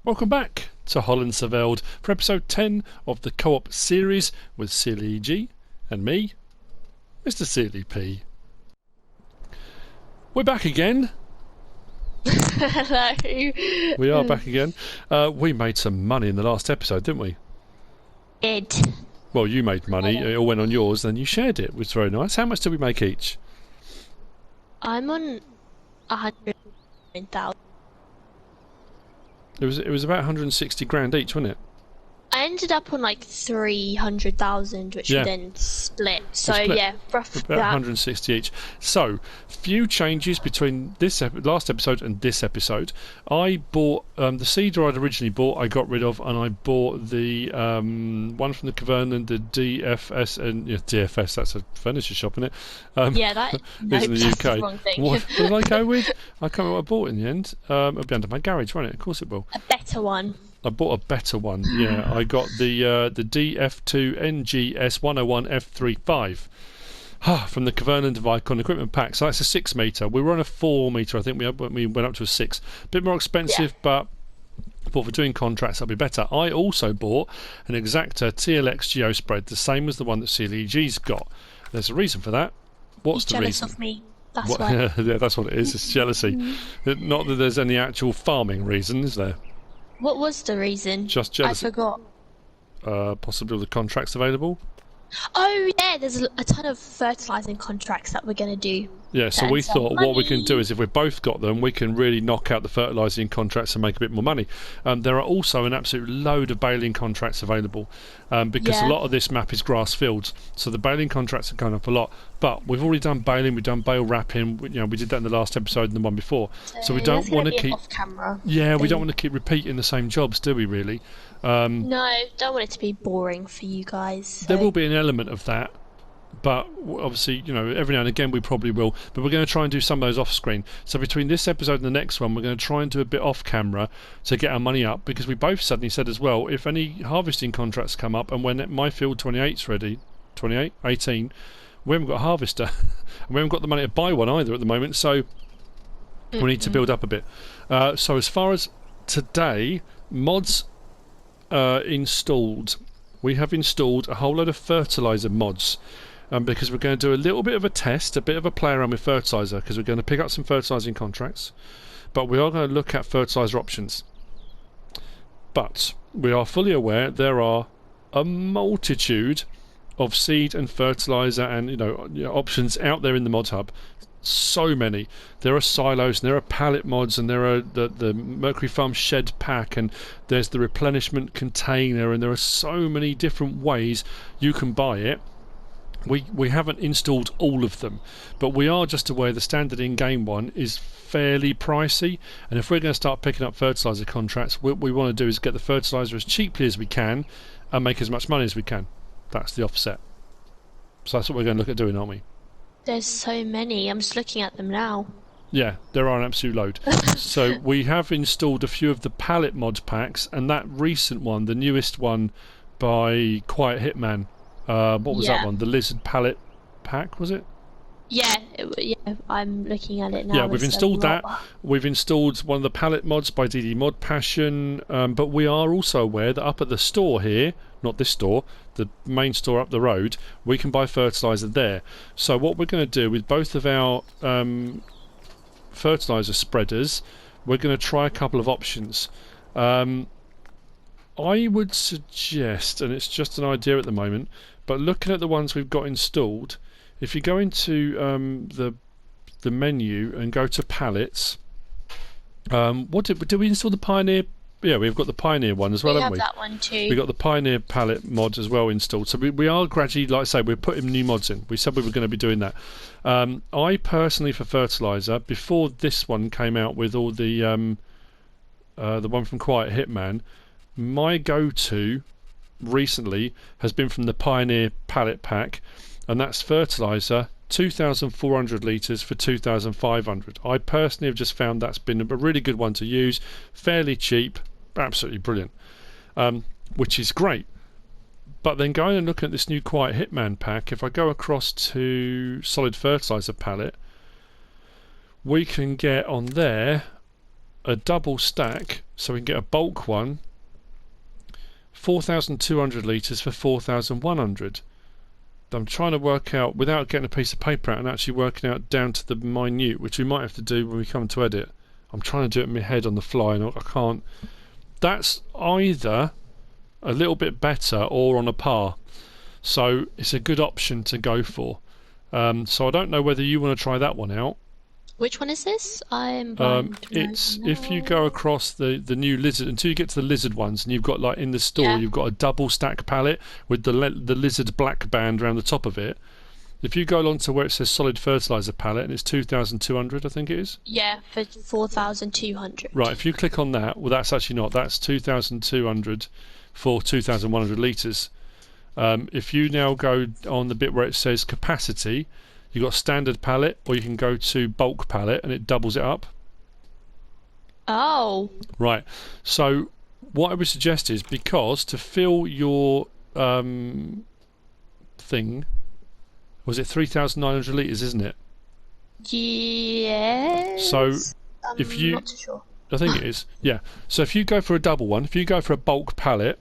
Welcome back to HOLLANDSCHEVELD for episode 10 of the co-op series with SealyEG and me, MrSealyp. We're back again. Hello. We are back again. We made some money in the last episode, didn't we? Did. Well, you made money. It all went on yours, and then you shared it, which was very nice. How much did we make each? I'm on 100,000. It was about 160 grand each, wasn't it? I ended up on like 300,000, which we then split. So yeah, roughly about 160 each. So few changes between this last episode and this episode. I bought the seeder I'd originally bought. I got rid of, and I bought the one from the Cavernan, the DFS, and DFS. That's a furniture shop, isn't it? Yeah, that. No, in the that's UK. the wrong thing. What did I go with? I can't remember what I bought in the end. It'll be under my garage, won't it? Of course it will. A better one. I bought a better one. Yeah, I got the DF2 NGS 101 F35 from the Cavernan Vicon equipment pack. So that's a 6 metre. We were on a 4 metre. I think we went up to a 6. A bit more expensive, but for doing contracts that'll be better. I also bought an Exacta TLX Geospread, the same as the one that SealyEG's got. There's a reason for that. What's the jealous reason? of me. That's why. Yeah, that's what it is. It's jealousy. Not that there's any actual farming reason, is there? What was the reason? Just jealousy. I forgot. Possibly the contracts available. Oh yeah, there's a ton of fertilising contracts that we're going to do. Yeah, so we thought what we can do is if we've both got them, we can really knock out the fertilising contracts and make a bit more money. There are also an absolute load of baling contracts available because a lot of this map is grass fields, so the baling contracts are going up a lot. But we've already done baling, we've done bale wrapping. We did that in the last episode and the one before. So we don't want to keep off-camera. Yeah, we don't want to keep repeating the same jobs, do we? Really? No, don't want it to be boring for you guys. So. There will be an element of that. But obviously, every now and again we probably will. But we're going to try and do some of those off screen. So between this episode and the next one, we're going to try and do a bit off camera to get our money up. Because we both suddenly said as well, if any harvesting contracts come up, and when my field 28's ready, 28, 18, we haven't got a harvester. And we haven't got the money to buy one either at the moment. So we need to build up a bit. So as far as today, mods installed. We have installed a whole load of fertiliser mods. Because we're going to do a little bit of a test, a bit of a play around with fertiliser, because we're going to pick up some fertilising contracts, but we are going to look at fertiliser options. But we are fully aware there are a multitude of seed and fertiliser and options out there in the mod hub. So many. There are silos, and there are pallet mods, and there are the Mercury Farm shed pack, and there's the replenishment container, and there are so many different ways you can buy it. We haven't installed all of them, but we are just aware the standard in-game one is fairly pricey, and if we're going to start picking up fertiliser contracts, what we want to do is get the fertiliser as cheaply as we can and make as much money as we can. That's the offset. So that's what we're going to look at doing, aren't we? There's so many. I'm just looking at them now. Yeah, there are an absolute load. So we have installed a few of the pallet mod packs, and that recent one, the newest one by Quiet Hitman, what was that one? The lizard pallet pack, was it? Yeah, I'm looking at it now. Yeah, we've installed that. We've installed one of the pallet mods by DD Mod Passion, but we are also aware that up at the store here, not this store, the main store up the road, we can buy fertiliser there. So what we're going to do with both of our fertiliser spreaders, we're going to try a couple of options. I would suggest, and it's just an idea at the moment, but looking at the ones we've got installed, if you go into the menu and go to pallets, did we install the Pioneer? Yeah, we've got the Pioneer one as well, haven't we? We have that one too. We've got the Pioneer pallet mod as well installed. So we are gradually, like I say, we're putting new mods in. We said we were going to be doing that. I personally, for fertiliser, before this one came out with all the one from Quiet Hitman, my go-to recently has been from the Pioneer pallet pack, and that's fertiliser 2,400 litres for 2,500. I personally have just found that's been a really good one to use, fairly cheap, absolutely brilliant, which is great. But then going and looking at this new Quiet Hitman pack, if I go across to solid fertiliser pallet, we can get on there a double stack, so we can get a bulk one, 4,200 litres for 4,100. I'm trying to work out, without getting a piece of paper out and actually working out down to the minute, which we might have to do when we come to edit. I'm trying to do it in my head on the fly and I can't. That's either a little bit better or on a par. So it's a good option to go for. So I don't know whether you want to try that one out. Which one is this? I'm blind. It's if you go across the new lizard until you get to the lizard ones, and you've got like in the store you've got a double stack pallet with the lizard black band around the top of it. If you go along to where it says solid fertiliser pallet and it's 2,200, I think it is. Yeah, for 4,200. Right. If you click on that, well, that's actually not. That's 2,200 for 2,100 litres. If you now go on the bit where it says capacity, you've got standard pallet, or you can go to bulk pallet and it doubles it up. Oh. Right. So what I would suggest is, because to fill your thing, was it 3,900 litres, isn't it? Yes. So if you, not too sure. I think it is. Yeah. So if you go for a double one, if you go for a bulk pallet,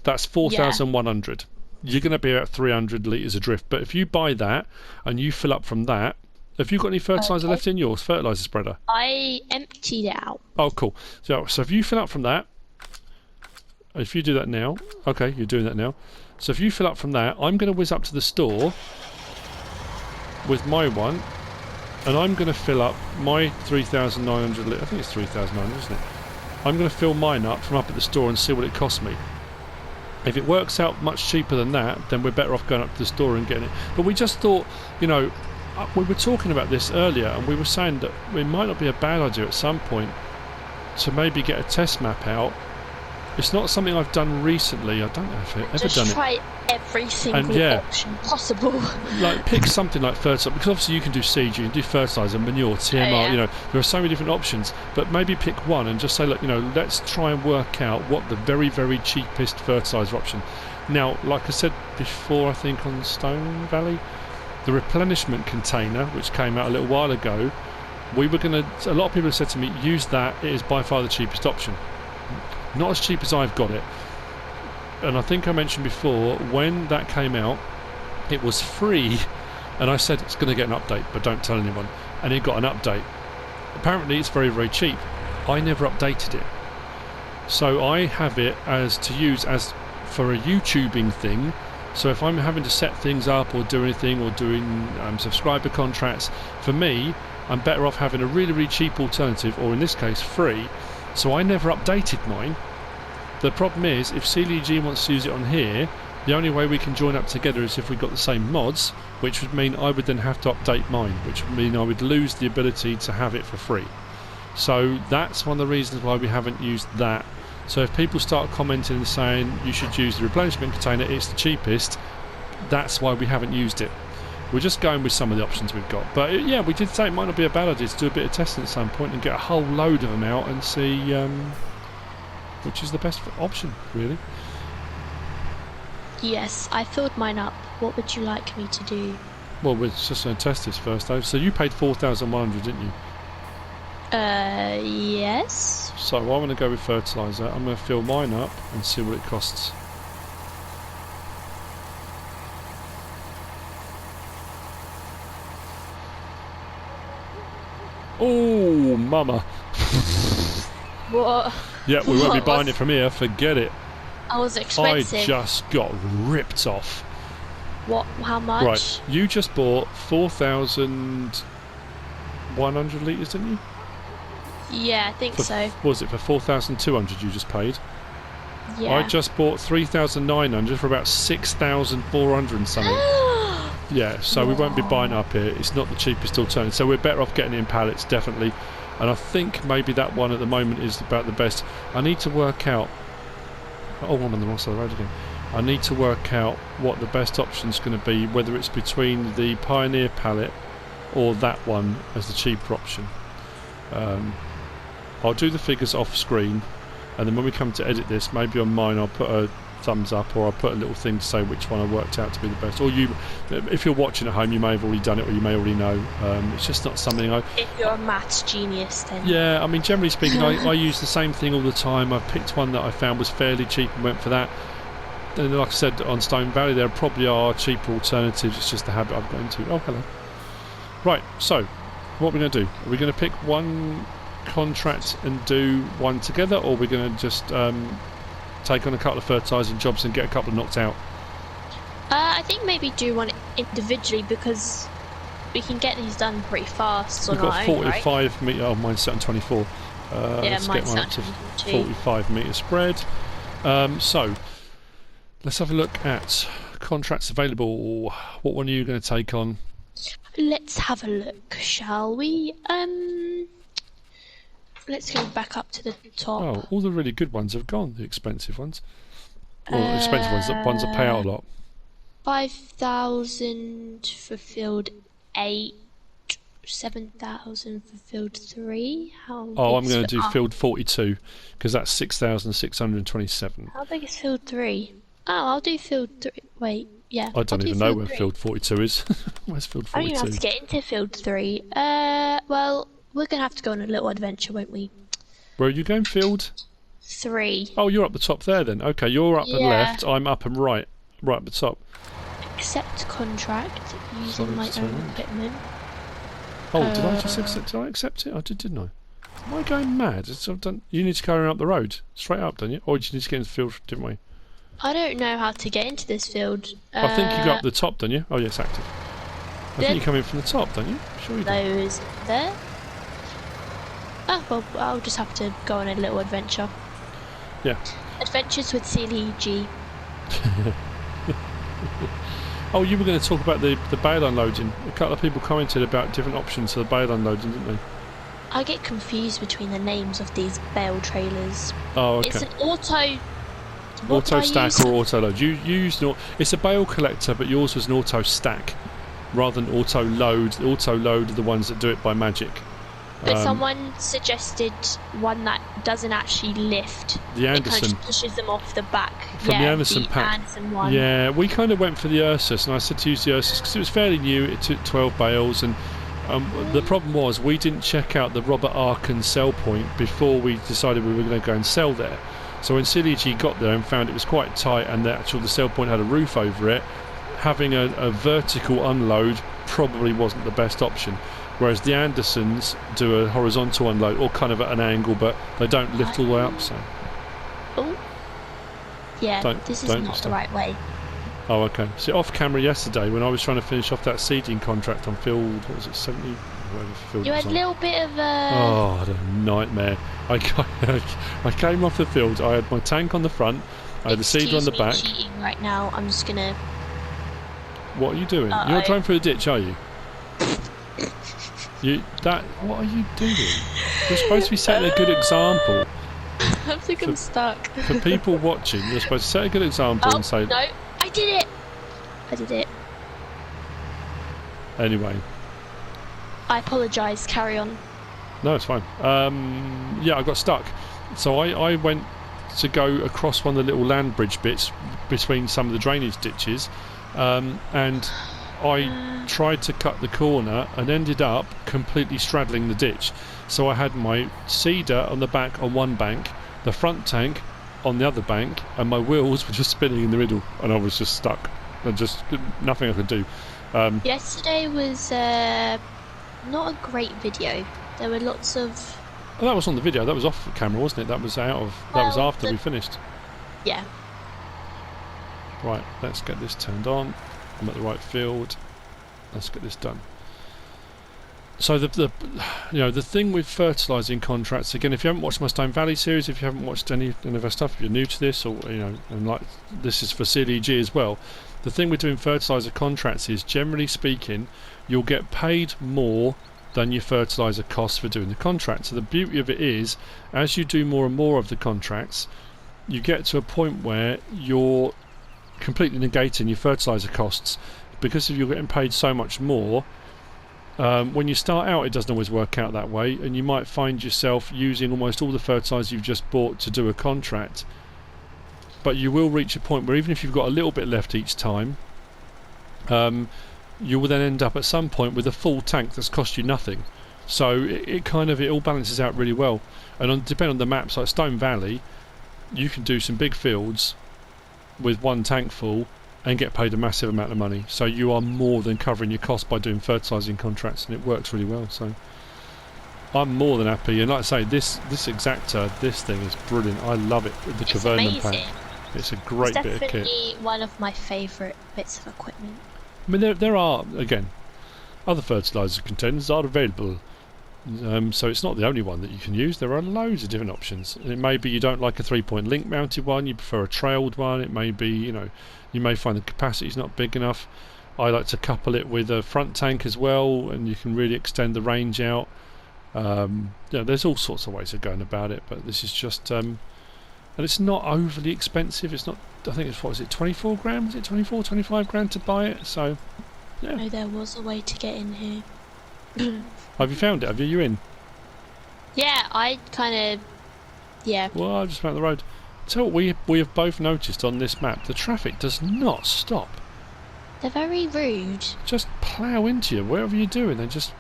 that's 4,100. You're going to be about 300 litres adrift. But if you buy that and you fill up from that, have you got any fertiliser left in yours, fertiliser spreader? I emptied it out. Oh, cool. So if you fill up from that, if you do that now, okay, you're doing that now. So if you fill up from that, I'm going to whiz up to the store with my one, and I'm going to fill up my 3,900 litres. I think it's 3,900, isn't it? I'm going to fill mine up from up at the store and see what it costs me. If it works out much cheaper than that, then we're better off going up to the store and getting it. But we just thought, you know, we were talking about this earlier, and we were saying that it might not be a bad idea at some point to maybe get a test map out. It's not something I've done recently. I don't know if I've ever done it. Just try every single option possible. Like pick something like fertilizer, because obviously you can do CG, you can do fertilizer, manure, TMR. You know, there are so many different options. But maybe pick one and just say, look, you know, let's try and work out what the very, very cheapest fertilizer option. Now, like I said before, I think on Stone Valley, the replenishment container, which came out a little while ago, we were going to. A lot of people have said to me, use that. It is by far the cheapest option. Not as cheap as I've got it. And I think I mentioned before, when that came out, it was free, and I said it's going to get an update, but don't tell anyone. And it got an update. Apparently it's very, very cheap. I never updated it. So I have it as to use as for a YouTubing thing. So if I'm having to set things up or do anything, or doing subscriber contracts, for me, I'm better off having a really, really cheap alternative, or in this case, free. So I never updated mine. The problem is, if SealyEG wants to use it on here, the only way we can join up together is if we got the same mods, which would mean I would then have to update mine, which would mean I would lose the ability to have it for free. So that's one of the reasons why we haven't used that. So if people start commenting and saying you should use the replenishment container, it's the cheapest, that's why we haven't used it. We're just going with some of the options we've got. But yeah, we did say it might not be a bad idea to do a bit of testing at some point and get a whole load of them out and see which is the best option, really. Yes, I filled mine up. What would you like me to do? Well, we're just going to test this first, though. So you paid 4,100, didn't you? Yes. So I'm going to go with fertiliser. I'm going to fill mine up and see what it costs. Oh, mama. What? Yeah, we won't be buying it from here. Forget it. I was expensive. I just got ripped off. What? How much? Right, you just bought 4,100 litres, didn't you? Yeah, I think so. What was it for 4,200 you just paid? Yeah. I just bought 3,900 for about 6,400 and something. Yeah, so we won't be buying it up here. It's not the cheapest alternative. So we're better off getting it in pallets, definitely. And I think maybe that one at the moment is about the best. I need to work out... Oh, I'm on the wrong side of the road again. I need to work out what the best option is going to be, whether it's between the Pioneer pallet or that one as the cheaper option. I'll do the figures off screen, and then when we come to edit this, maybe on mine I'll put a thumbs up, or I'll put a little thing to say which one I worked out to be the best. Or you, if you're watching at home, you may have already done it, or you may already know. It's just not something I... If you're a maths genius, then... Yeah, I mean, generally speaking, I use the same thing all the time. I've picked one that I found was fairly cheap and went for that. And like I said, on Stone Valley, there probably are cheaper alternatives. It's just the habit I've got into. Oh, hello. Right, so, what are we going to do? Are we going to pick one contract and do one together, or are we going to just take on a couple of fertilising jobs and get a couple knocked out? I think maybe do one individually, because we can get these done pretty fast. We've got 45 metre. Oh, mine's set on 24. Yeah, let's get mine's one set up to on 45 metre spread. So let's have a look at contracts available. What one are you going to take on? Let's have a look, shall we? Let's go back up to the top. Oh, all the really good ones have gone. The expensive ones. Well, the expensive ones that pay out a lot. 5,000 for field 8, 7,000 for field 3. I'm going to do field 42 because that's 6,627. How big is field 3? Oh, I'll do field 3. Wait, yeah. I don't even know where field 42 is. Where's field 42? I don't even have to get into field 3. Well, we're going to have to go on a little adventure, won't we? Where are you going, field? 3. Oh, you're up the top there then. Okay, you're up and left. I'm up and right at the top. Accept contract using my own equipment. Oh, did I just accept? Did I accept it? I did, didn't I? Am I going mad? You need to go up the road, straight up, don't you? Or do you need to get into the field a different way? I don't know how to get into this field. I think you go up the top, don't you? Oh, yes, active. I think you come in from the top, don't you? Sure you do. Those there. Oh, well, I'll just have to go on a little adventure. Yeah. Adventures with SealyEG. Oh, you were going to talk about the bale unloading. A couple of people commented about different options for the bale unloading, didn't they? I get confused between the names of these bale trailers. Oh, okay. It's an auto... Auto stack or auto load. You used it's a bale collector, but yours was an auto stack rather than auto load. The auto load are the ones that do it by magic. But someone suggested one that doesn't actually lift. The Anderson. It kind of pushes them off the back. From the Anderson pack. Anderson one. Yeah, we kind of went for the Ursus, and I said to use the Ursus because it was fairly new. It took 12 bales, and the problem was we didn't check out the Robert Arkin sell point before we decided we were going to go and sell there. So when SealyEG got there and found it was quite tight, and the sell point had a roof over it, having a vertical unload probably wasn't the best option. Whereas the Andersons do a horizontal unload, or kind of at an angle, but they don't lift all the way up. So. Oh. Yeah, this is not the right way. Oh, okay. See, off camera yesterday, when I was trying to finish off that seeding contract on field, what was it, 70? Whatever field you had a little bit of a... Oh, what a nightmare. I came off the field, I had my tank on the front, I had the seeder on the back. Cheating right now, I'm just gonna... What are you doing? You're not driving through the ditch, are you? What are you doing? You're supposed to be setting a good example. I think I'm stuck. For people watching, you're supposed to set a good example and say... No, I did it! I did it. Anyway. I apologise, carry on. No, it's fine. Yeah, I got stuck. So I went to go across one of the little land bridge bits between some of the drainage ditches, and I tried to cut the corner and ended up completely straddling the ditch. So I had my seeder on the back on one bank, the front tank on the other bank, and my wheels were just spinning in the middle, and I was just stuck. And just nothing I could do. Yesterday was not a great video. There were lots of... Oh, that was on the video. That was off camera, wasn't it? That was was after we finished. Yeah. Right, let's get this turned on. I'm at the right field. Let's get this done. So the thing with fertilising contracts, again, if you haven't watched my Stone Valley series, if you haven't watched any of our stuff, if you're new to this, or and like this is for SealyEG as well, the thing with doing fertiliser contracts is, generally speaking, you'll get paid more than your fertiliser costs for doing the contract. So the beauty of it is, as you do more and more of the contracts, you get to a point where you're completely negating your fertiliser costs, because if you're getting paid so much more. When you start out, it doesn't always work out that way, and you might find yourself using almost all the fertiliser you've just bought to do a contract. but you will reach a point where even if you've got a little bit left each time, you will then end up at some point with a full tank that's cost you nothing. So it all balances out really well. And depending on the maps, like Stone Valley, you can do some big fields with one tank full and get paid a massive amount of money. So you are more than covering your costs by doing fertilising contracts, and it works really well. So I'm more than happy. And like I say, this Exacta, this thing is brilliant. I love it. The Cavernan pack. It's a great bit of kit. Definitely one of my favourite bits of equipment. I mean, there are, again, other fertiliser contenders are available. So it's not the only one that you can use. There are loads of different options. And it may be you don't like a 3-point link mounted one, you prefer a trailed one. It may be, you may find the capacity's not big enough. I like to couple it with a front tank as well, and you can really extend the range out. There's all sorts of ways of going about it, but this is just and it's not overly expensive. It's not, I think it's, what is it, 24 grand? Is it 24, 25 grand to buy it? So yeah. No, there was a way to get in here. Have you found it? Have you? You in? Yeah, I kind of, yeah. Well, I'm just about the road. So we have both noticed on this map, the traffic does not stop. They're very rude. Just plough into you wherever you're doing. They just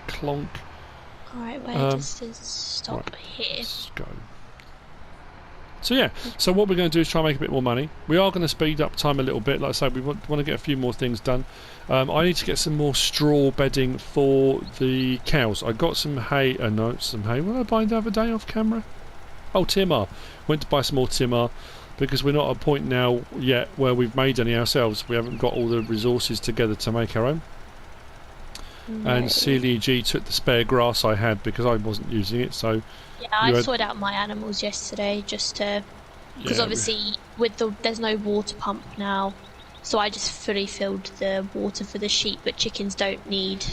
clonk. Alright, where does this stop? Right, here? let's go. So yeah, so what we're going to do is try and make a bit more money. We are going to speed up time a little bit. Like I say, we want to get a few more things done. I need to get some more straw bedding for the cows. I got some hay. Some hay. What did I buy the other day off camera? Oh, timber. Went to buy some more timber because we're not at a point now yet where we've made any ourselves. We haven't got all the resources together to make our own. No. And SealyEG took the spare grass I had because I wasn't using it. So yeah, I sorted out my animals yesterday just to, because obviously there's no water pump now, so I just fully filled the water for the sheep. But chickens don't need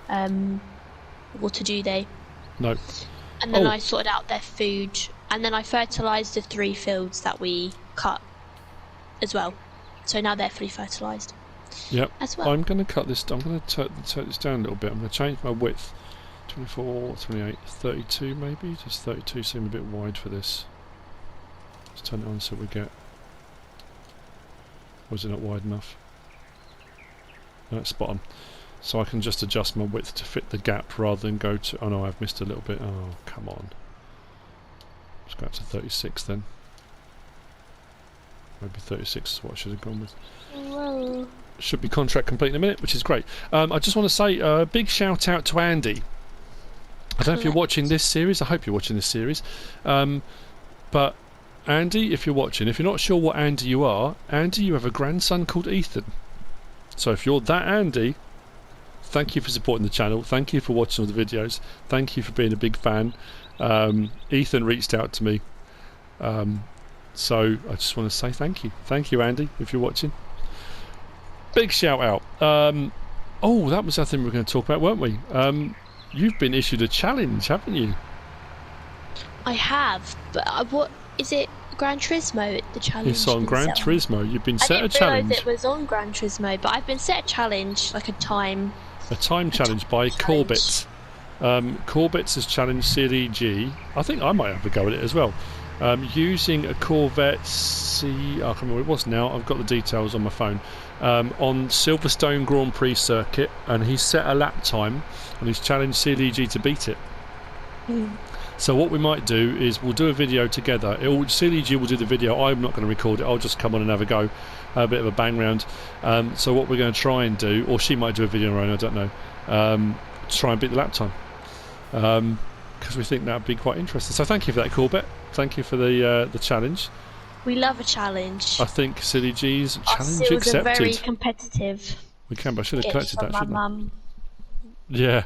water, do they? No. And then I sorted out their food, and then I fertilised the 3 fields that we cut as well. So now they're fully fertilised. Yep. As well. I'm going to cut this. I'm going to take this down a little bit. I'm going to change my width. 24, 28, 32 maybe. Just 32 seem a bit wide for this. Let's turn it on so we get. Was it not wide enough? No, it's spot on. So I can just adjust my width to fit the gap rather than go to. Oh no, I've missed a little bit. Oh come on. Let's go up to 36 then. Maybe 36 is what I should have gone with. Whoa. Should be contract complete in a minute, which is great. I just want to say a big shout out to Andy. I don't know if you're watching this series. I hope you're watching this series. But Andy, if you're watching, if you're not sure what Andy you are, Andy, you have a grandson called Ethan. So if you're that Andy, thank you for supporting the channel. Thank you for watching all the videos. Thank you for being a big fan. Ethan reached out to me. So I just want to say thank you. Thank you, Andy, if you're watching. Big shout out. Oh, that was the thing we were going to talk about, weren't we? You've been issued a challenge, haven't you? I have, but what is it? Gran Turismo, the challenge. It's on Gran Turismo. You've been set a challenge. I didn't realise it was on Gran Turismo, but I've been set a challenge, like a time. A time challenge by Corbett. Corbett has challenged SealyEG. I think I might have a go at it as well. Using a Corvette I can't remember what it was now. I've got the details on my phone. On Silverstone Grand Prix circuit, and he's set a lap time, and he's challenged SealyEG to beat it. So what we might do is we'll do a video together. SealyEG will do the video. I'm not going to record it. I'll just come on and have a go, a bit of a bang round. So what we're going to try and do, or she might do a video on her own, I don't know, to try and beat the lap time, because we think that would be quite interesting. So thank you for that, Corbett. Thank you for the challenge. We love a challenge. I think SealyEG's challenge Our accepted. are very competitive. We can, but I should have collected that, shouldn't I? Mum. Yeah.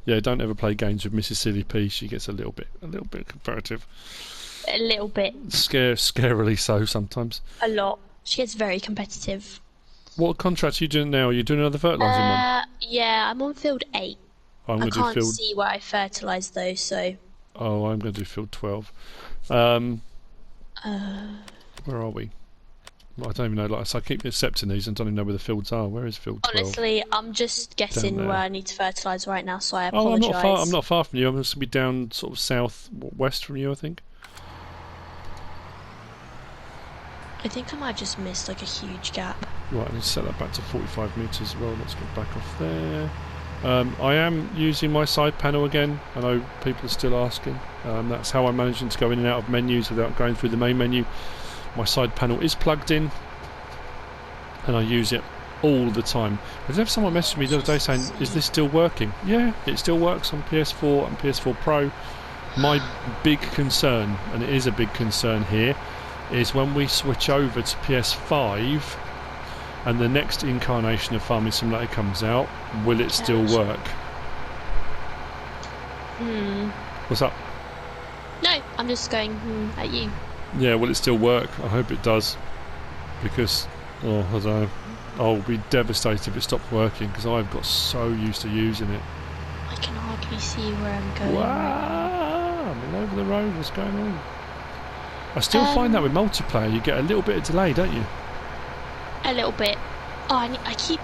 Yeah, don't ever play games with MrSealyp. She gets a little bit competitive. A little bit. Scarily so sometimes. A lot. She gets very competitive. What contract are you doing now? Are you doing another fertilising one? Yeah, I'm on field 8. I can't see where I fertilise though, so. Oh, I'm going to do field 12. Where are we? I don't even know. Like, so I keep accepting these and don't even know where the fields are. Where is field 12? Honestly, I'm just guessing where I need to fertilise right now, so I apologise. Oh, I'm not far from you. I'm going to be down sort of south west from you, I think. I think I might have just missed like a huge gap. Right, let's set that back to 45 metres as well. Let's get back off there. I am using my side panel again. I know people are still asking. That's how I'm managing to go in and out of menus without going through the main menu. My side panel is plugged in and I use it all the time. I did have someone message me the other day saying, is this still working? Yeah, it still works on PS4 and PS4 Pro. My big concern, and it is a big concern here, is when we switch over to PS5 and the next incarnation of Farming Simulator comes out, will it still work? What's up? No, I'm just going at you. Yeah, will it still work? I hope it does. Because, I don't know, I'll be devastated if it stops working because I've got so used to using it. I can hardly see where I'm going. Wow! I'm all over the road, what's going on? I still find that with multiplayer, you get a little bit of delay, don't you? A little bit. Oh, I keep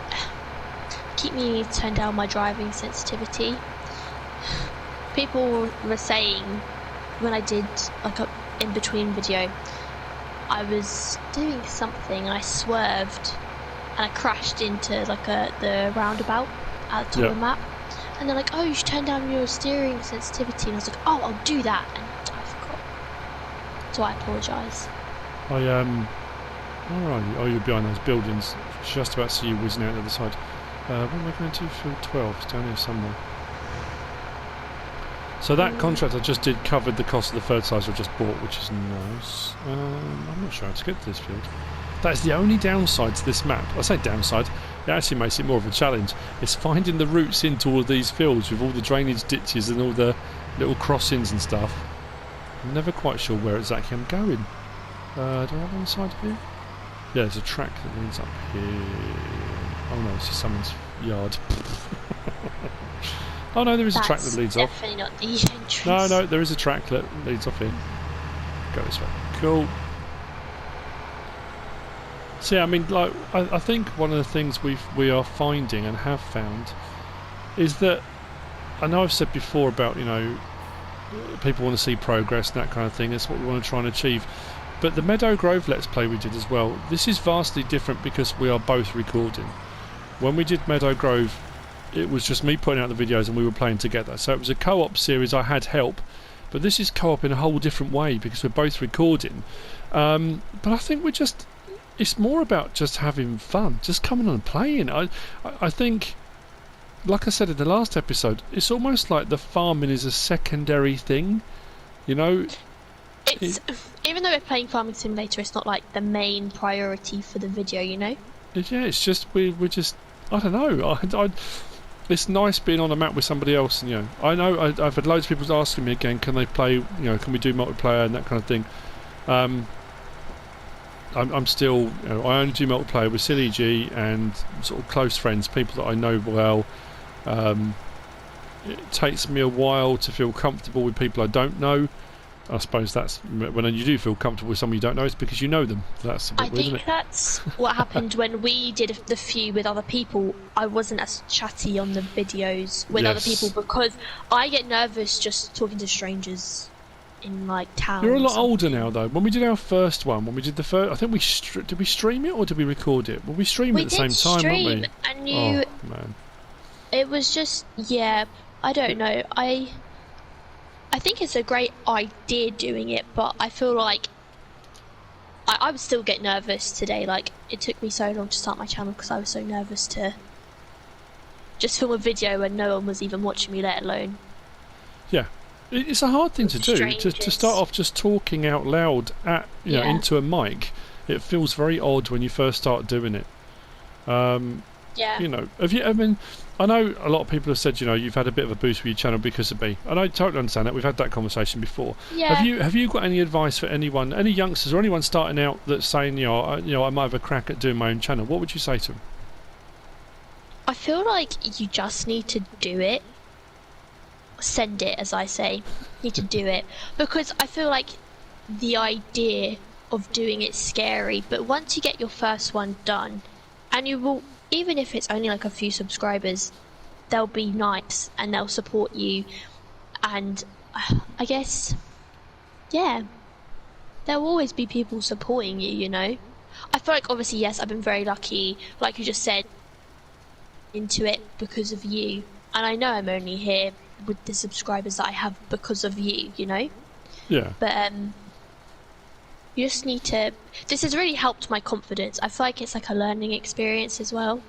meaning to turn down my driving sensitivity. People were saying when I did like a in-between video, I was doing something and I swerved and I crashed into like the roundabout at the top of the map. And they're like, oh, you should turn down your steering sensitivity. And I was like, oh, I'll do that. And I forgot. So I apologise. Where are you? Oh, you're behind those buildings. Just about to see you whizzing out the other side. Where am I going to? Field 12. It's down here somewhere. So that contract I just did covered the cost of the fertiliser I just bought, which is nice. I'm not sure how to get to this field. That is the only downside to this map. I say downside, it actually makes it more of a challenge. It's finding the routes into all of these fields with all the drainage ditches and all the little crossings and stuff. I'm never quite sure where exactly I'm going. Do I have one side of here? Yeah, there's a track that leads up here. Oh no, it's just someone's yard. Oh no, there is a track that leads off. Definitely not the entrance. No, there is a track that leads off here. Go this way. Cool. So yeah, I mean, like, I think one of the things we are finding and have found is that, I know I've said before about, you know, people want to see progress and that kind of thing. That's what we want to try and achieve. But the Meadow Grove Let's Play we did as well, this is vastly different because we are both recording. When we did Meadow Grove, it was just me putting out the videos and we were playing together. So it was a co-op series, I had help. But this is co-op in a whole different way because we're both recording. But I think it's more about just having fun, just coming on and playing. I think, like I said in the last episode, it's almost like the farming is a secondary thing, you know. Even though we're playing Farming Simulator, it's not like the main priority for the video, you know. Yeah, it's just we're just, I don't know. It's nice being on a map with somebody else, and you know, I know I've had loads of people asking me again, can they play, you know, can we do multiplayer and that kind of thing. I'm still, you know, I only do multiplayer with SealyEG and sort of close friends, people that I know well. It takes me a while to feel comfortable with people I don't know. I suppose that's when you do feel comfortable with someone you don't know, it's because you know them. That's a bit weird, isn't it? That's what happened when we did the few with other people. I wasn't as chatty on the videos with other people because I get nervous just talking to strangers in like towns. You're a lot older now, though. When we did our first one, when we did the first, I think did we stream it or did we record it? Well, we streamed it at the same time, didn't we? And oh man, it was just I don't know. I think it's a great idea doing it, but I feel like I would still get nervous today. Like, it took me so long to start my channel because I was so nervous to just film a video when no one was even watching me, let alone. Yeah, it's a hard thing to do. To start off just talking out loud at you know, into a mic. It feels very odd when you first start doing it. Yeah. You know, I mean, I know a lot of people have said, you know, you've had a bit of a boost with your channel because of me, and I totally understand that. We've had that conversation before. Yeah. Have you got any advice for anyone, any youngsters or anyone starting out that's saying, you know, I might have a crack at doing my own channel? What would you say to them? I feel like you just need to do it. Send it, as I say. You need to do it because I feel like the idea of doing it's scary, but once you get your first one done, and you will. Even if it's only like a few subscribers, they'll be nice and they'll support you. And I guess, yeah. there will always be people supporting you, you know. I feel like obviously yes, I've been very lucky, like you just said, into it because of you. And I know I'm only here with the subscribers that I have because of you, you know? Yeah. But you just need to, this has really helped my confidence. I feel like it's like a learning experience as well.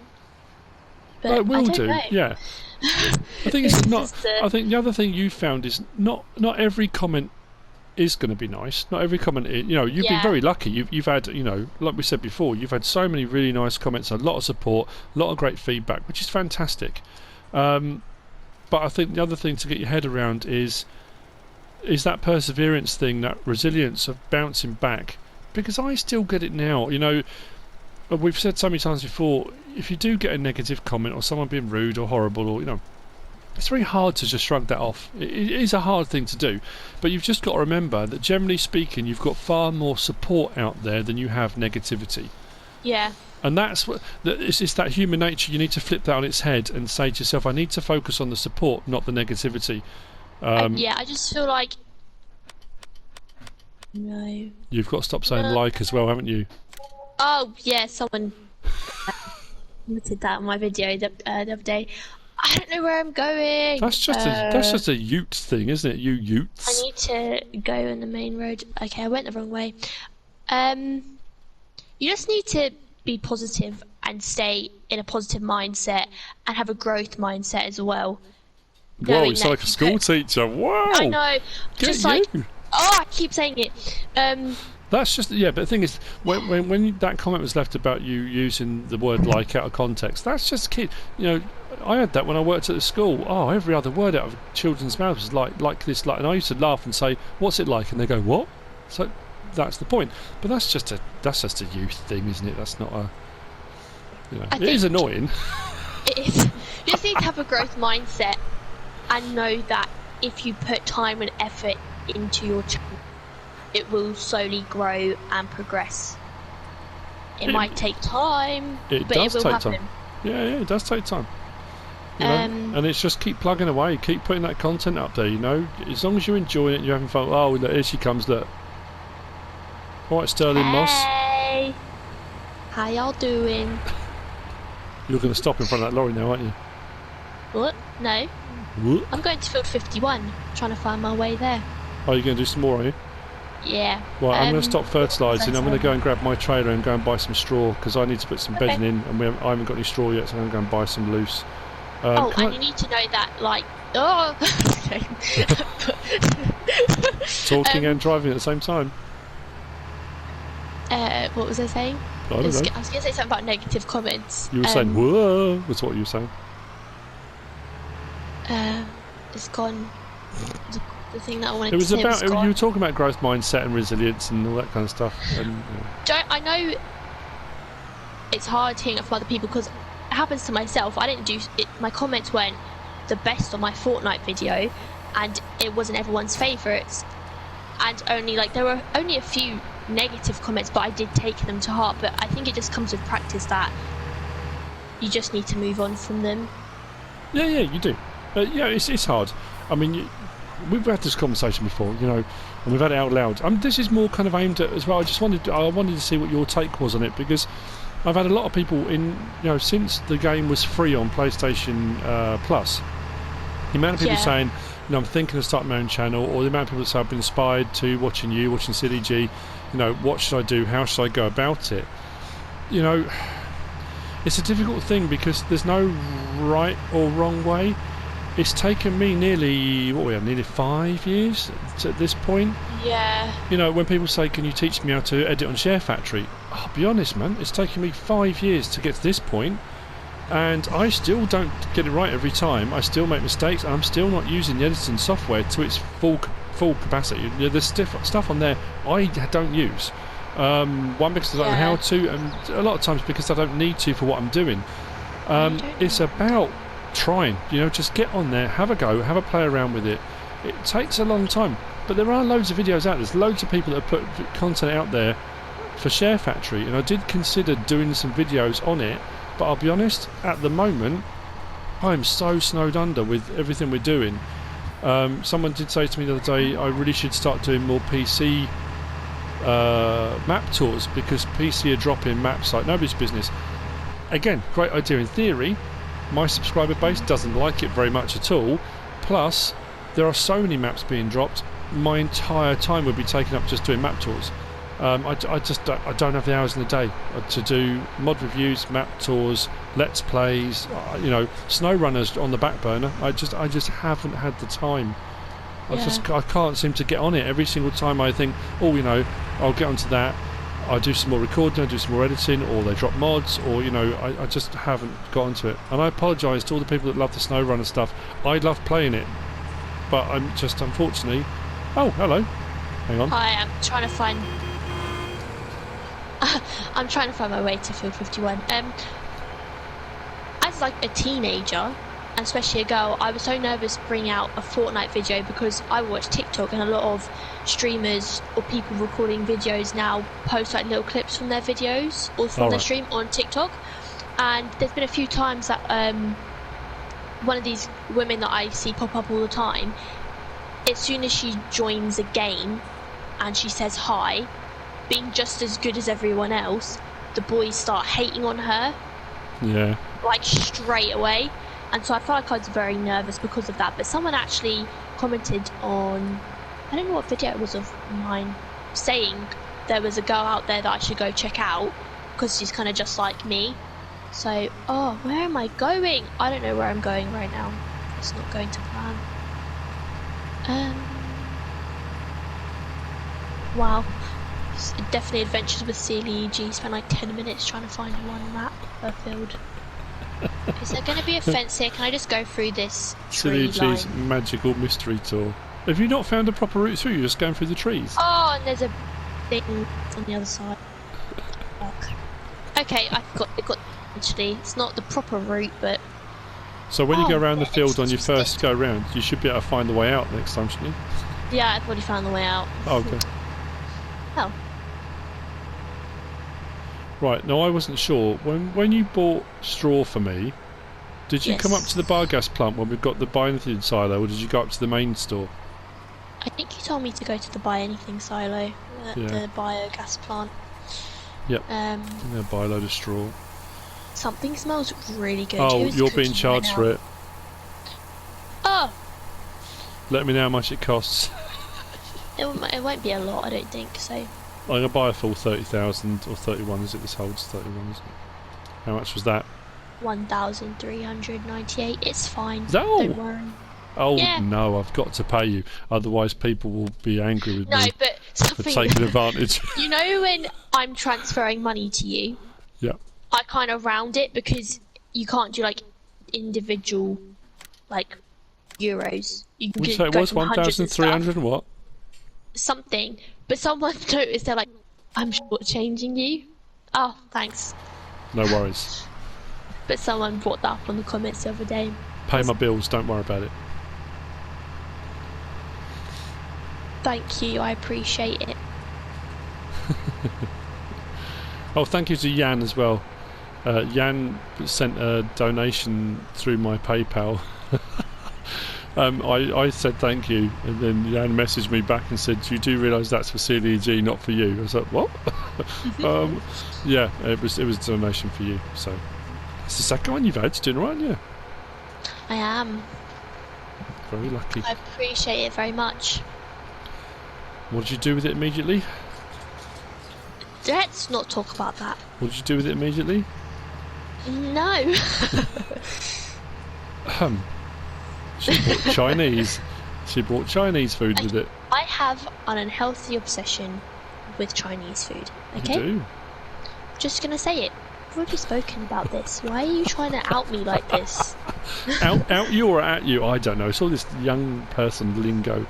But It will I don't do, know. yeah. I think it's not. I think the other thing you found is not every comment is going to be nice. Not every comment, you know, you've been very lucky. You've had, you know, like we said before, you've had so many really nice comments, a lot of support, a lot of great feedback, which is fantastic. But I think the other thing to get your head around is that perseverance thing, that resilience of bouncing back. Because I still get it now. You know, we've said so many times before, if you do get a negative comment or someone being rude or horrible, or, you know, it's very hard to just shrug that off. It is a hard thing to do, but you've just got to remember that generally speaking, you've got far more support out there than you have negativity. Yeah. And that's what it's that human nature. You need to flip that on its head and say to yourself, I need to focus on the support, not the negativity. Yeah, I just feel like no. You've got to stop saying like as well, haven't you? Oh yeah, someone commented that on my video the other day. I don't know where I'm going. That's just a Ute thing, isn't it? You Utes. I need to go on the main road. Okay, I went the wrong way. You just need to be positive and stay in a positive mindset and have a growth mindset as well. Whoa, you sound like a school teacher. Wow. I know. Get just you. like I keep saying it. That's just, yeah, but the thing is, when that comment was left about you using the word like out of context, that's just kid. You know, I had that when I worked at the school. Oh, every other word out of children's mouths was like this, like, and I used to laugh and say, "What's it like?" And they go, "What?" So that's the point. But that's just a youth thing, isn't it? That's not a, you know, it is annoying. It is. You just need to have a growth mindset and know that if you put time and effort into your channel, it will slowly grow and progress. It might take time, but it will happen. Time. Yeah, it does take time. You know? And it's just keep plugging away, keep putting that content up there, you know. As long as you're enjoying it and you're having fun. Oh, look, here she comes, look. Alright, Sterling Moss. Hey! How y'all doing? You're going to stop in front of that lorry now, aren't you? What? No. What? I'm going to field 51, trying to find my way there. Oh, you're going to do some more, are you? Yeah. Right, I'm going to stop fertilising. I'm going to go and grab my trailer and go and buy some straw because I need to put some bedding in, and I haven't got any straw yet, so I'm going to go and buy some loose. You need to know that, like, talking and driving at the same time. What was I saying? I was going to say something about negative comments. You were saying, whoa, that's what you were saying. It's gone. The thing that I wanted it was to say about, was gone. You were talking about growth mindset and resilience and all that kind of stuff. And, I know it's hard hearing it from other people because it happens to myself. I didn't do it. My comments weren't the best on my Fortnite video, and it wasn't everyone's favourites. And there were only a few negative comments, but I did take them to heart. But I think it just comes with practice that you just need to move on from them. Yeah, you do. Yeah, it's hard. I mean, we've had this conversation before, you know, and we've had it out loud. This is more kind of aimed at as well. I wanted to see what your take was on it, because I've had a lot of people since the game was free on PlayStation Plus. The amount of people saying, I'm thinking of starting my own channel, or the amount of people that say I've been inspired to watching SealyEG. What should I do? How should I go about it? It's a difficult thing because there's no right or wrong way. It's taken me nearly 5 years at this point. Yeah. When people say, can you teach me how to edit on Share Factory? I'll be honest, man, it's taken me 5 years to get to this point, and I still don't get it right every time. I still make mistakes, and I'm still not using the editing software to its full capacity. There's stuff on there I don't use. One, because I don't know how to, and a lot of times because I don't need to for what I'm doing. It's about trying, just get on there, have a go, have a play around with it. It takes a long time, but there are loads of videos out. There's loads of people that have put content out there for Share Factory, and I did consider doing some videos on it, but I'll be honest, at the moment I'm so snowed under with everything we're doing. Someone did say to me the other day I really should start doing more PC map tours, because PC are dropping maps like nobody's business. Again, great idea in theory. My subscriber base doesn't like it very much at all. Plus, there are so many maps being dropped. My entire time would be taken up just doing map tours. I don't have the hours in the day to do mod reviews, map tours, let's plays, snow runners on the back burner. I just haven't had the time. I can't seem to get on it. Every single time I think, I'll get onto that. I do some more recording, I do some more editing, or they drop mods, or I just haven't got onto it. And I apologise to all the people that love the snow runner stuff. I love playing it, but I'm just unfortunately. Oh, hello. Hang on. Hi, I'm trying to find. I'm trying to find my way to Field 51. As like a teenager, and especially a girl, I was so nervous to bring out a Fortnite video because I watch TikTok, and a lot of streamers or people recording videos now post like little clips from their videos or from their stream on TikTok. And there's been a few times that one of these women that I see pop up all the time, as soon as she joins a game and she says hi, being just as good as everyone else, the boys start hating on her. Yeah. Like straight away. And so I felt like I was very nervous because of that. But someone actually commented on, I don't know what video it was of mine, saying there was a girl out there that I should go check out because she's kind of just like me. So, where am I going? I don't know where I'm going right now. It's not going to plan. Wow. Definitely adventures with SealyEG. Spent like 10 minutes trying to find one map per field. Is there going to be a fence here? Can I just go through this tree line? SealyEG's magical mystery tour. Have you not found a proper route through? You're just going through the trees. Oh, and there's a thing on the other side. Okay, I got actually. It's not the proper route, but. So when you go around the field on your first go round, you should be able to find the way out next time, shouldn't you? Yeah, I've already found the way out. Oh, okay. Oh. Right, now I wasn't sure. When you bought straw for me, did you come up to the biogas plant when we've got the buy anything silo, or did you go up to the main store? I think you told me to go to the buy anything silo, the biogas plant. Yep. I'm going to buy a load of straw. Something smells really good. Oh, you're being charged for it. Oh! Let me know how much it costs. It won't be a lot, I don't think, so. I'm going to buy a full 30,000 or 31, is it? This holds 31, isn't it? How much was that? 1,398. It's fine. No! Don't worry. Oh, yeah. No, I've got to pay you. Otherwise, people will be angry with me but for taking advantage. You know when I'm transferring money to you? Yeah. I kind of round it because you can't do like individual like euros. You can so it was 1,300 and what? Something. But someone noticed, they're like, I'm shortchanging you. Oh, thanks. No worries. But someone brought that up on the comments the other day. Pay my bills, don't worry about it. Thank you, I appreciate it. Oh, thank you to Jan as well. Jan sent a donation through my PayPal. I said thank you, and then Jan messaged me back and said, "You do realise that's for SealyEG, not for you?" I was like, "What?" Yeah, it was a donation for you. So it's the second one you've had. You're doing all right, yeah. I am. Very lucky. I appreciate it very much. What did you do with it immediately? Let's not talk about that. What did you do with it immediately? No. She bought Chinese. She bought Chinese food with it. I have an unhealthy obsession with Chinese food. Okay. You do. Just gonna say it. I've already spoken about this. Why are you trying to out me like this? out you or at you? I don't know. It's all this young person lingo.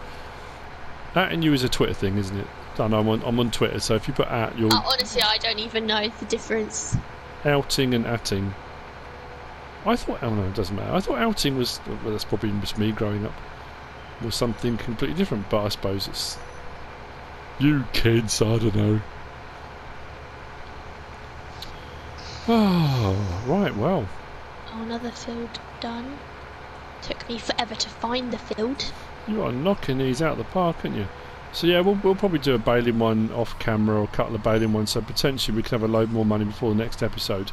At and you is a Twitter thing, isn't it? I know I'm on Twitter, so if you put at, you'll. Honestly, I don't even know the difference. Outing and atting. I thought, oh no, it doesn't matter. I thought outing was, well, that's probably just me growing up, was something completely different, but I suppose it's. You kids, I don't know. Oh, right, well. Oh, another field done. Took me forever to find the field. You are knocking these out of the park, aren't you? So yeah, we'll probably do a baling one off camera or a couple of baling ones, so potentially we can have a load more money before the next episode.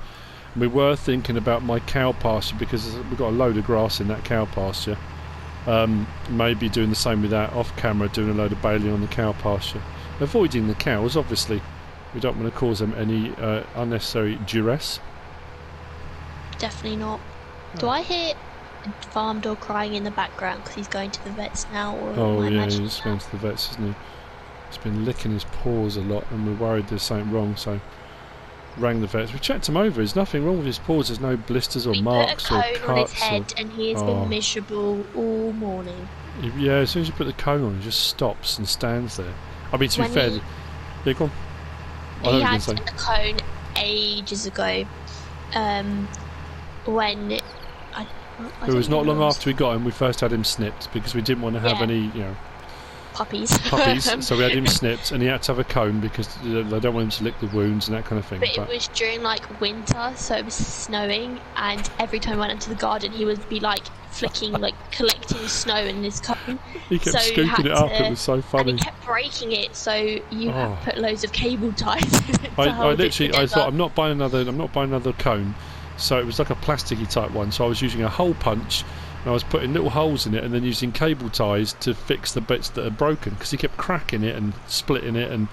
And we were thinking about my cow pasture, because we've got a load of grass in that cow pasture. Maybe doing the same with that off camera, doing a load of baling on the cow pasture. Avoiding the cows, obviously. We don't want to cause them any unnecessary duress. Definitely not. Do I hear a farm dog crying in the background because he's going to the vets now? Or Oh yeah, he's going to the vets, isn't he? He's been licking his paws a lot, and we're worried there's something wrong, so rang the vets. We checked him over. There's nothing wrong with his paws. There's no blisters or marks or cuts. We put a cone on his head, and he has been miserable all morning. Yeah, as soon as you put the cone on, he just stops and stands there. I mean, to be fair, yeah, go on. He had a cone ages ago. When it was not long after we got him, we first had him snipped, because we didn't want to have any, puppies. So we had him snipped, and he had to have a cone because they don't want him to lick the wounds and that kind of thing. But it was during like winter, so it was snowing, and every time I went into the garden, he would be like flicking, like collecting snow in his cone. He kept scooping it up. It was so funny. And he kept breaking it, so you had to put loads of cable ties in it. I thought I'm not buying another cone. So it was like a plasticky type one. So I was using a hole punch, and I was putting little holes in it, and then using cable ties to fix the bits that are broken, because he kept cracking it and splitting it. And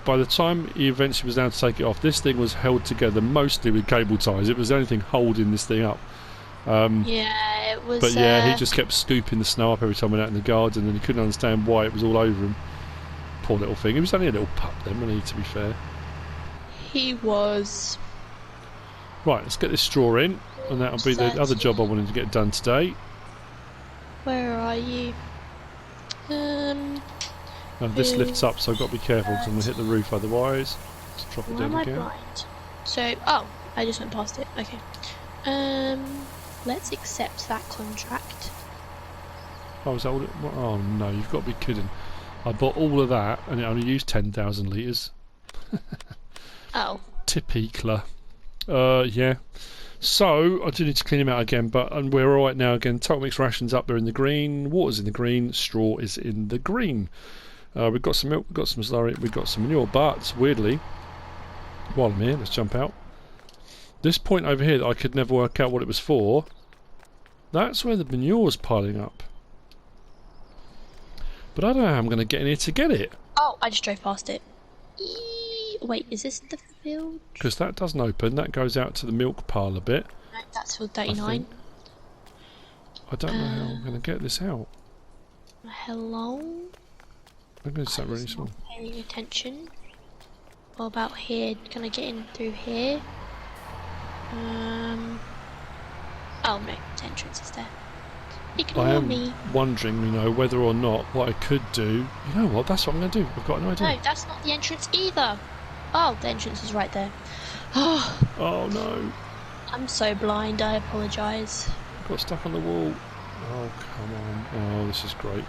by the time he eventually was down to take it off, this thing was held together mostly with cable ties. It was the only thing holding this thing up. Yeah, it was. But yeah, he just kept scooping the snow up every time we went out in the garden, and he couldn't understand why it was all over him. Poor little thing. He was only a little pup then, wasn't he, to be fair? He was. Right, let's get this straw in, and that'll be the other job I wanted to get done today. Where are you? Now this lifts up, so I've got to be careful because I'm going to hit the roof otherwise. Let's drop it down again. Blind? So, I just went past it. Okay. Let's accept that contract. Oh, is that all? Oh no, you've got to be kidding! I bought all of that, and it only used 10,000 litres. Oh. Typical. Yeah. So I do need to clean him out again, but we're all right now again. Total mix rations up there in the green. Water's in the green. Straw is in the green. We've got some milk. We've got some slurry. We've got some manure. But weirdly, while I'm here, let's jump out. This point over here that I could never work out what it was for. That's where the manure's piling up. But I don't know how I'm going to get in here to get it. Oh, I just drove past it. Wait, is this the field? Because that doesn't open. That goes out to the milk pile a bit. No, that's field 39. I don't know how I'm going to get this out. Hello? I'm going to set really small. Paying attention. What about here? Can I get in through here? Oh no, the entrance is there. Ignore me. Wondering, whether or not what I could do. You know what? That's what I'm going to do. I've got an idea. No, that's not the entrance either. Oh, the entrance is right there. Oh no. I'm so blind, I apologise. Got stuck on the wall. Oh, come on. Oh, this is great.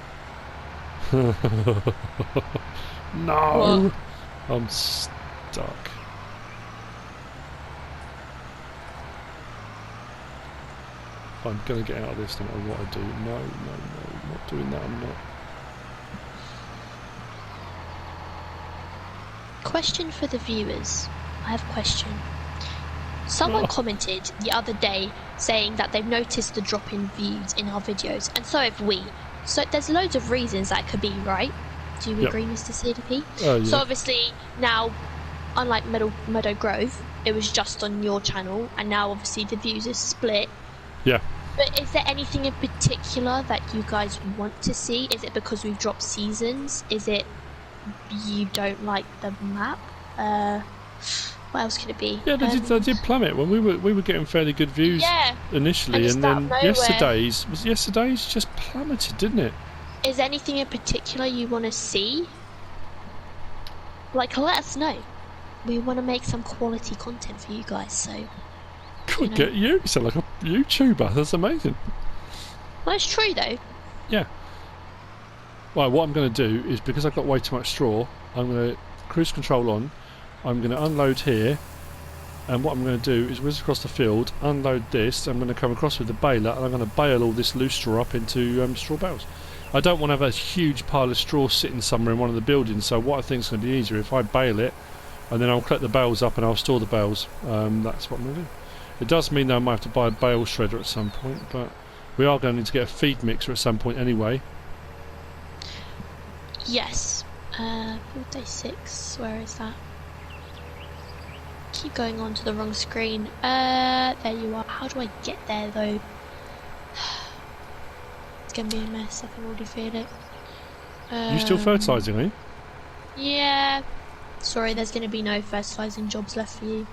No! What? I'm stuck. I'm going to get out of this no matter what I do. No, I'm not doing that, I'm not. Question for the viewers. I have a question. Someone commented the other day saying that they've noticed the drop in views in our videos, and so have we. So there's loads of reasons that could be, right? Do you agree, Mr. CDP? Yeah. So obviously now, unlike Meadow Grove, it was just on your channel, and now obviously the views are split. Yeah. But is there anything in particular that you guys want to see? Is it because we've dropped seasons? Is it you don't like the map? What else could it be? Yeah, they did plummet when we were getting fairly good views initially, and then yesterday's just plummeted, didn't it? Is there anything in particular you want to see? Like, let us know. We want to make some quality content for you guys, so... Could get you. You sound like a YouTuber. That's amazing. Well, it's true, though. Yeah. Well, what I'm going to do is, because I've got way too much straw, I'm going to cruise control on, I'm going to unload here, and what I'm going to do is whiz across the field, unload this, I'm going to come across with the baler, and I'm going to bale all this loose straw up into straw bales. I don't want to have a huge pile of straw sitting somewhere in one of the buildings, so what I think is going to be easier if I bale it, and then I'll collect the bales up and I'll store the bales. That's what I'm going to do. It does mean that I might have to buy a bale shredder at some point, but we are going to need to get a feed mixer at some point anyway. Yes. Field day 6, where is that? Keep going on to the wrong screen. There you are. How do I get there though? It's gonna be a mess, I can already feel it. You still fertilising, are you? Yeah. Sorry, there's gonna be no fertilising jobs left for you.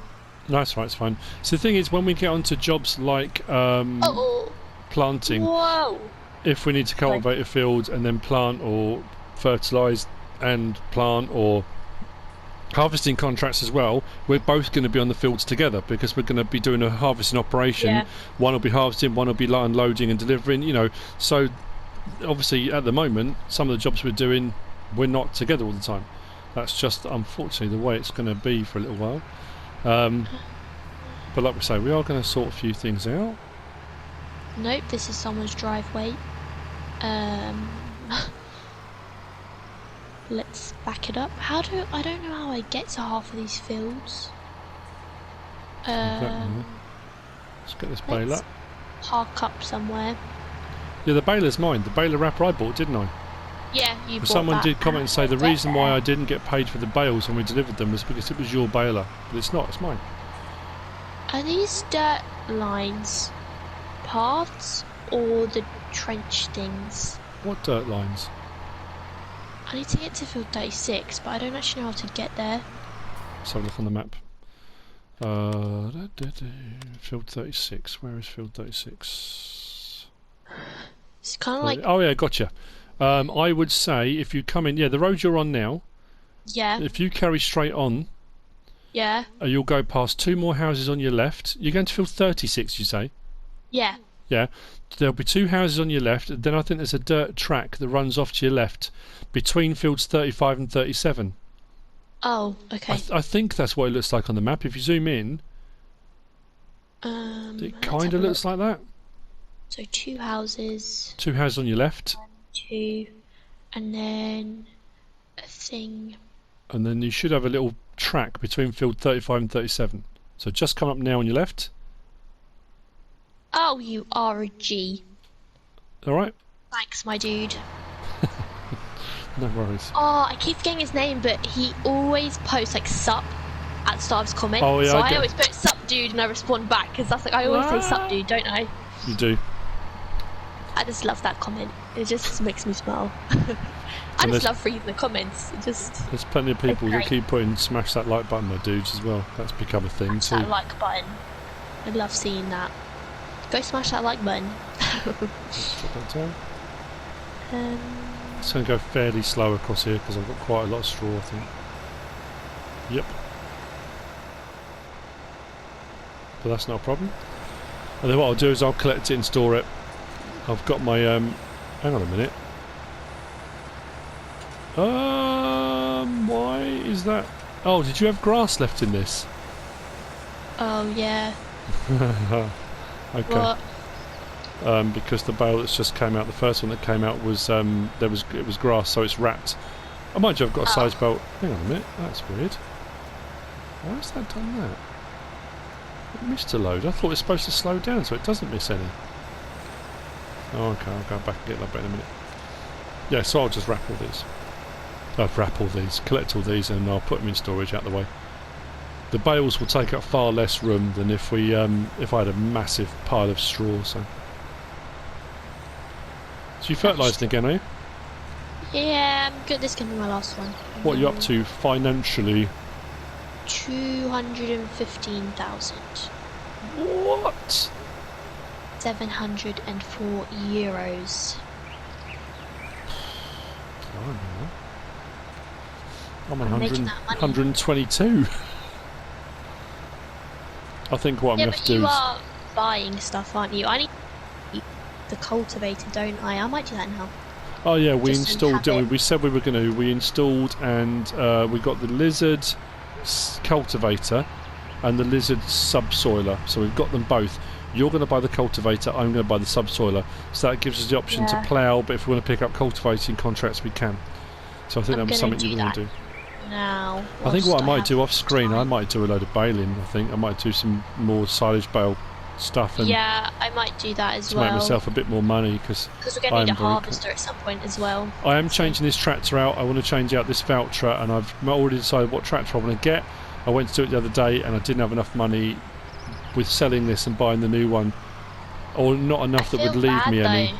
No, that's right, it's fine. So the thing is, when we get onto jobs like planting, whoa! If we need to cultivate a field and then plant or fertilise and plant, or harvesting contracts as well, we're both going to be on the fields together because we're going to be doing a harvesting operation. Yeah. One will be harvesting, one will be unloading and delivering, you know. So obviously at the moment some of the jobs we're doing, we're not together all the time. That's just unfortunately the way it's going to be for a little while. But like we say, we are going to sort a few things out. Nope, this is someone's driveway. Let's back it up. I don't know how I get to half of these fields. Let's get this bale up. Park up somewhere. Yeah, the baler's mine. The baler wrapper I bought, didn't I? Yeah, you bought Someone that. did comment and say the reason why I didn't get paid for the bales when we delivered them was because it was your baler. But it's not, it's mine. Are these dirt lines paths or the trench things? What dirt lines? I need to get to field 36, but I don't actually know how to get there. Let's have a look on the map. Field 36. Where is field 36? It's kind of like... Oh yeah, gotcha. I would say if you come in... Yeah, the road you're on now. Yeah. If you carry straight on... Yeah. You'll go past 2 more houses on your left. You're going to field 36, you say? Yeah. Yeah. There'll be 2 houses on your left. Then I think there's a dirt track that runs off to your left between fields 35 and 37. Oh, okay. I think that's what it looks like on the map. If you zoom in, it kind of looks like that. So 2 houses. 2 houses on your left. 1, 2, and then a thing. And then you should have a little track between field 35 and 37. So just come up now on your left. Oh, you are a G. Alright? Thanks, my dude. No worries. Oh, I keep forgetting his name, but he always posts like sup at the start of his comment. Oh, yeah, so I always put sup dude and I respond back because that's like I always say sup dude, don't I? You do. I just love that comment. It just makes me smile. I just love reading the comments. It just... There's plenty of people that keep putting smash that like button, my dudes, as well. That's become a thing smash too. that like button. I love seeing that. Go smash that like button. Let's put that down. It's going to go fairly slow across here because I've got quite a lot of straw, I think. Yep. But that's not a problem. And then what I'll do is I'll collect it and store it. I've got my hang on a minute. Why is that? Oh, did you have grass left in this? Oh yeah. Okay. What? Because the bale that's just came out, the first one that came out was it was grass, so it's wrapped. I might have got a size belt. Hang on a minute, that's weird. Why has that done that? It missed a load. I thought it was supposed to slow down so it doesn't miss any. Oh, okay, I'll go back and get that bit in a minute. Yeah, so I'll just wrap all these. Collect all these, and I'll put them in storage out the way. The bales will take up far less room than if we if I had a massive pile of straw. So you fertilising again, are you? Yeah, I'm good. This can be my last one. What are you up to financially? 215,000. What? 704 euros. I'm I'm 100, making that money. 122. I think what I'm Yeah, going to but do you is... are buying stuff, aren't you? I need the cultivator, don't I? I might do that now. Oh yeah, we Just installed, didn't we? have We said we were going to. We installed and we got the lizard cultivator and the lizard subsoiler. So we've got them both. You're going to buy the cultivator, I'm going to buy the subsoiler. So that gives us the option to plough, but if we want to pick up cultivating contracts, we can. So I think that was something you want to do. Now, I think what I might do off screen, I might do a load of baling. I think I might do some more silage bale stuff. And yeah, I might do that as well. To make myself a bit more money because we're going to need a harvester at some point as well. I am changing this tractor out. I want to change out this Valtra, and I've already decided what tractor I want to get. I went to do it the other day, and I didn't have enough money with selling this and buying the new one, or not enough that would leave me any.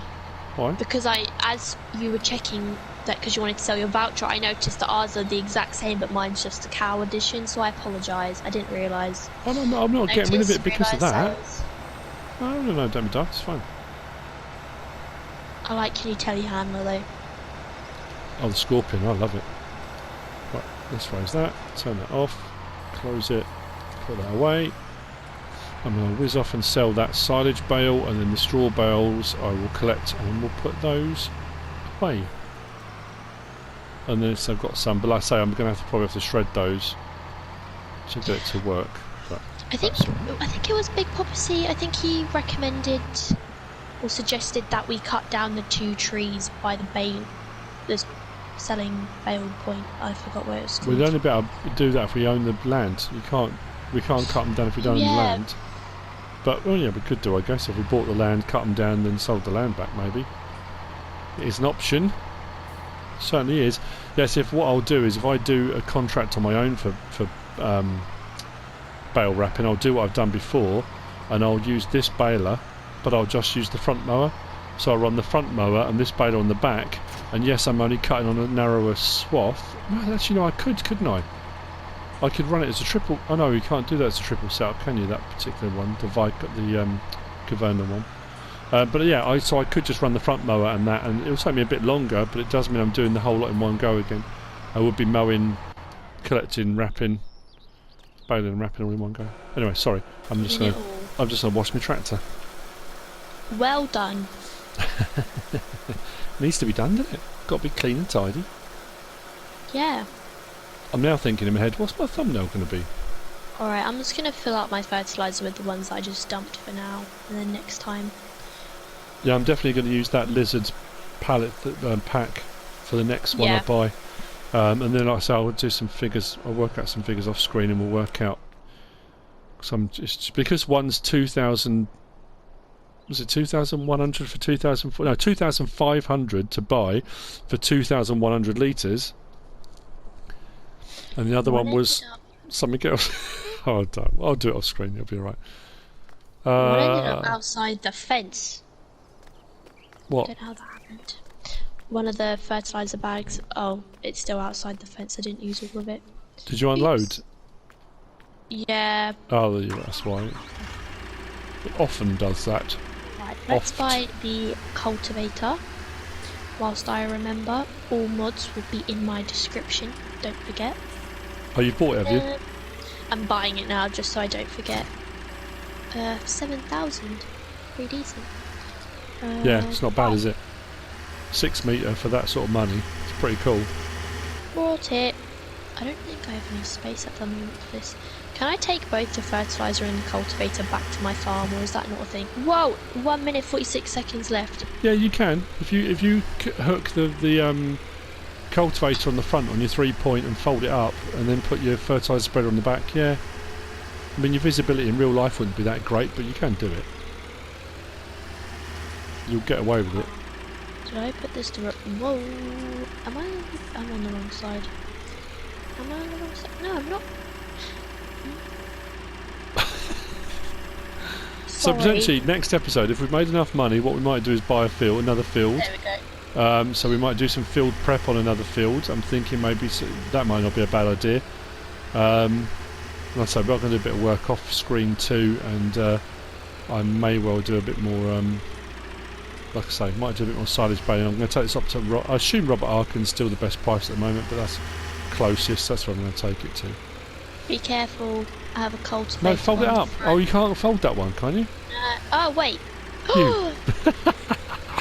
Why? Because as you were checking that, because you wanted to sell your voucher, I noticed that ours are the exact same, but mine's just a cow edition. So I apologise. I didn't realise. I'm not getting rid of it because of that. No, don't be daft. It's fine. I like can you telehandler though. Oh, the scorpion. I love it. Right, let's raise that. Turn that off. Close it. Put that away. I'm going to whiz off and sell that silage bale, and then the straw bales I will collect and we'll put those away. And then I've got some, but like I say, I'm going to probably have to shred those to get it to work. But I think it was Big Poppy. I think he recommended or suggested that we cut down the 2 trees by the bale, the selling bale point. I forgot where it was called. We'd only be able to do that if we own the land. We can't cut them down if we don't own the land. But well, yeah, we could do, I guess, if we bought the land, cut them down, then sold the land back. Maybe it is an option. Certainly is. Yes, if what I'll do is if I do a contract on my own for bale wrapping, I'll do what I've done before, and I'll use this baler, but I'll just use the front mower. So I'll run the front mower and this baler on the back. And yes, I'm only cutting on a narrower swath. Well, actually, no, I couldn't I? I could run it as a triple. Oh no, you can't do that as a triple setup, can you? That particular one, the Caverna one. But yeah, so I could just run the front mower and that, and it'll take me a bit longer, but it does mean I'm doing the whole lot in one go again. I would be mowing, collecting, wrapping, baling and wrapping all in one go. Anyway, sorry, I'm just gonna wash my tractor. Well done. Needs to be done, doesn't it? Got to be clean and tidy. Yeah. I'm now thinking in my head, what's my thumbnail going to be? Alright, I'm just going to fill up my fertiliser with the ones that I just dumped for now, and then next time. Yeah, I'm definitely going to use that lizard's pallet pack for the next one I buy. And then, like I say, I'll do some figures. I'll work out some figures off screen, and we'll work out some. Just because one's 2,000. Was it 2,100 for 2,000? No, 2,500 to buy for 2,100 litres. And the other one was something else. Oh, I'll do it off screen. It'll be alright. What ended up outside the fence? What? I don't know how that happened. One of the fertiliser bags. Oh, it's still outside the fence. I didn't use all of it. Did you unload? Yeah. Oh, that's why. It often does that. Right, let's buy the cultivator. Whilst I remember, all mods will be in my description. Don't forget. Oh, you bought it, have you? I'm buying it now, just so I don't forget. 7,000. Pretty decent. Yeah, it's not bad, is it? 6 metre for that sort of money. It's pretty cool. Bought it. I don't think I have any space at the moment for this. Can I take both the fertiliser and the cultivator back to my farm, or is that not a thing? Whoa! 1 minute 46 seconds left. Yeah, you can. If you hook the cultivator on the front on your 3-point and fold it up, and then put your fertiliser spreader on the back, yeah. I mean, your visibility in real life wouldn't be that great, but you can do it. You'll get away with it. Did I put this to... Whoa! I'm on the wrong side. Am I on the wrong side? No, I'm not. So potentially, next episode, if we've made enough money, what we might do is buy another field. There we go. So we might do some field prep on another field. I'm thinking maybe that might not be a bad idea. Like I say, we're going to do a bit of work off screen too, and I may well do a bit more. Like I say, might do a bit more silage baling. I'm going to take this up to. I assume Robert Arkin's still the best price at the moment, but that's closest. That's where I'm going to take it to. Be careful. I have a cultivator. No, fold it up. Oh, you can't fold that one, can you? Oh wait.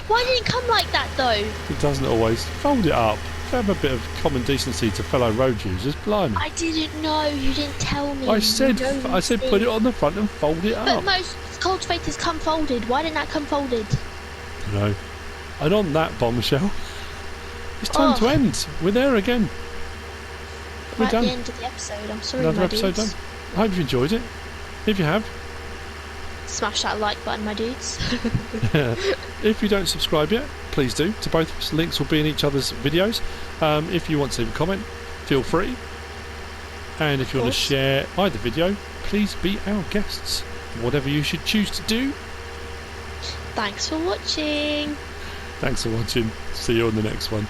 Why didn't it come like that though? It doesn't always. Fold it up. Have a bit of common decency to fellow road users. Blimey. I didn't know. You didn't tell me. I said put it on the front and fold it up. But most cultivator's come folded. Why didn't that come folded? No. And on that bombshell, it's time to end. We're there again. We're We're at done. the end of the episode. I'm sorry, Another my episode dudes. done. I hope you enjoyed it. If you have, Smash that like button, my dudes. if you don't subscribe yet, please do. To both of us, links will be in each other's videos. If you want to leave a comment, feel free. And if you want to share either video, please be our guests. Whatever you should choose to do. Thanks for watching. Thanks for watching. See you on the next one.